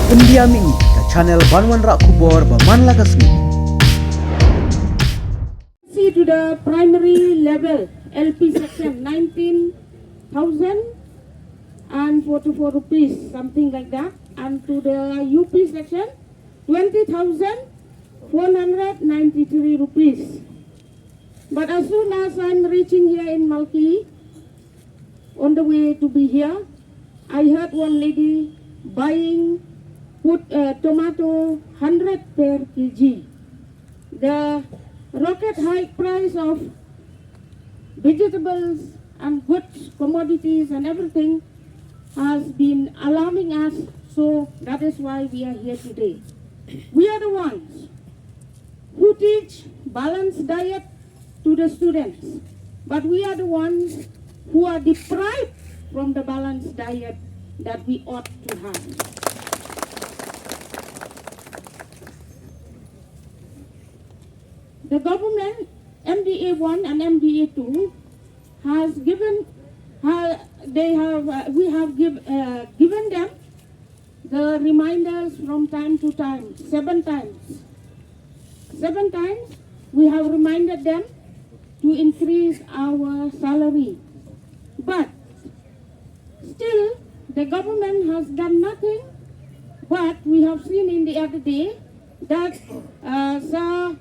Pendiami ke channel Banwan Rak Kubor Baman Lakasmi. See to the primary level LP section 19,044 rupees, something like that, and to the UP section 20,493 rupees. But as soon as I'm reaching here in Malki, on the way to be here, I heard one lady buying tomato 100 per kg. The rocket high price of vegetables and goods, commodities and everything has been alarming us, so that is why we are here today. We are the ones who teach balanced diet to the students, but we are the ones who are deprived from the balanced diet that we ought to have. The government, MDA 1 and MDA 2, has given, we have given them the reminders from time to time, 7 times. 7 times we have reminded them to increase our salary. But still, the government has done nothing. But we have seen in the other day that Sir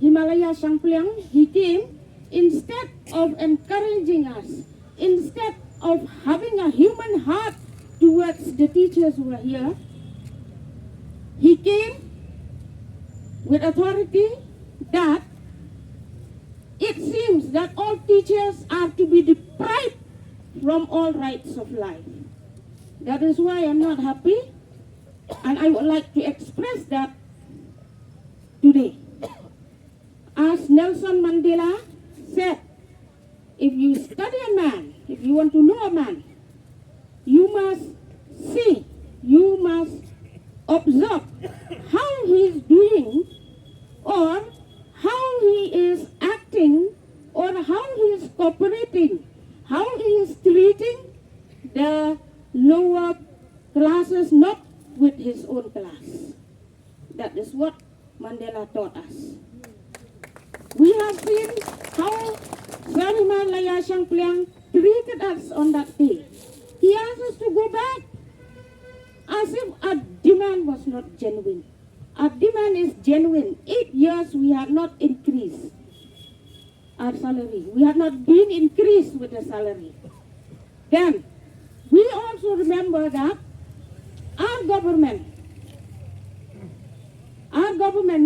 Himalaya Shangpliang, he came, instead of encouraging us, instead of having a human heart towards the teachers who are here, he came with authority that it seems that all teachers are to be deprived from all rights of life. That is why I'm not happy, and I would like to express that today. As Nelson Mandela said, if you study a man, if you want to know a man, you must see, you must observe how he is doing, or how he is acting, or how he is cooperating, how he is treating the lower classes, not with his own class. That is what Mandela taught us. We have seen how Sir Himalaya Shangpliang treated us on that day. He asked us to go back as if our demand was not genuine. Our demand is genuine. 8 years we have not increased our salary. We have not been increased with the salary. Then, we also remember that our government,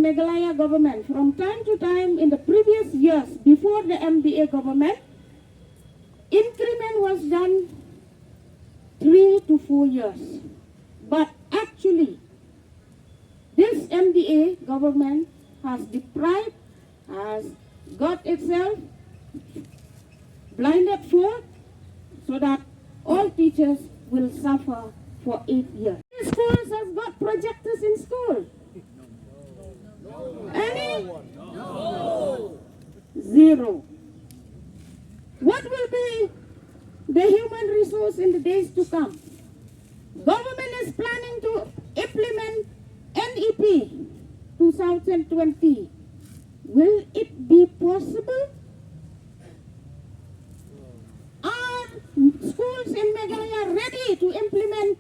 Meghalaya government, from time to time in the previous years, before the MDA government, increment was done 3 to 4 years. But actually, this MDA government has deprived, has got itself blinded for, so that all teachers will suffer for 8 years. Schools have got projectors in school. Any? No. Zero. What will be the human resource in the days to come? Government is planning to implement NEP 2020. Will it be possible? Are schools in Meghalaya ready to implement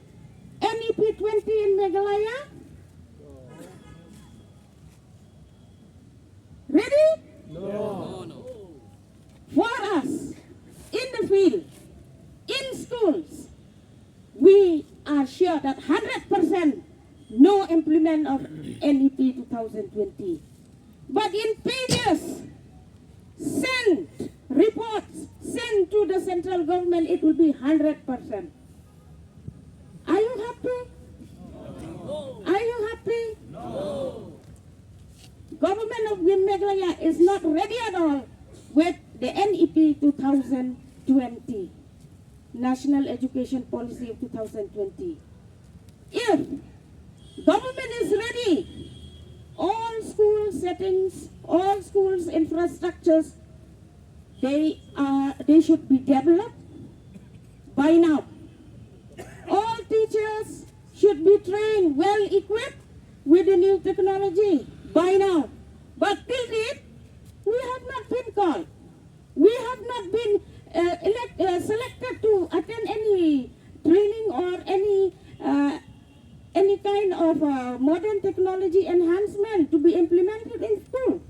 NEP 20 in Meghalaya? Ready? No. For us, in the field, in schools, we are sure that 100% no implement of NEP 2020. But in pages, sent reports, sent to the central government, it will be 100%. Are you happy? No. Are you happy? No. Government of Meghalaya is not ready at all with the NEP 2020, National Education Policy of 2020. If government is ready, all school settings, all schools infrastructures, they should be developed by now. All teachers should should be trained, well equipped with the new technology by now. But till date, we have not been called. We have not been selected to attend any training or any kind of modern technology enhancement to be implemented in school.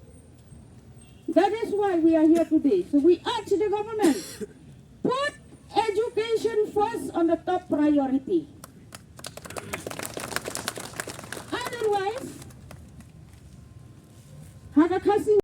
That is why we are here today. So we urge the government, put education first on the top priority. Otherwise,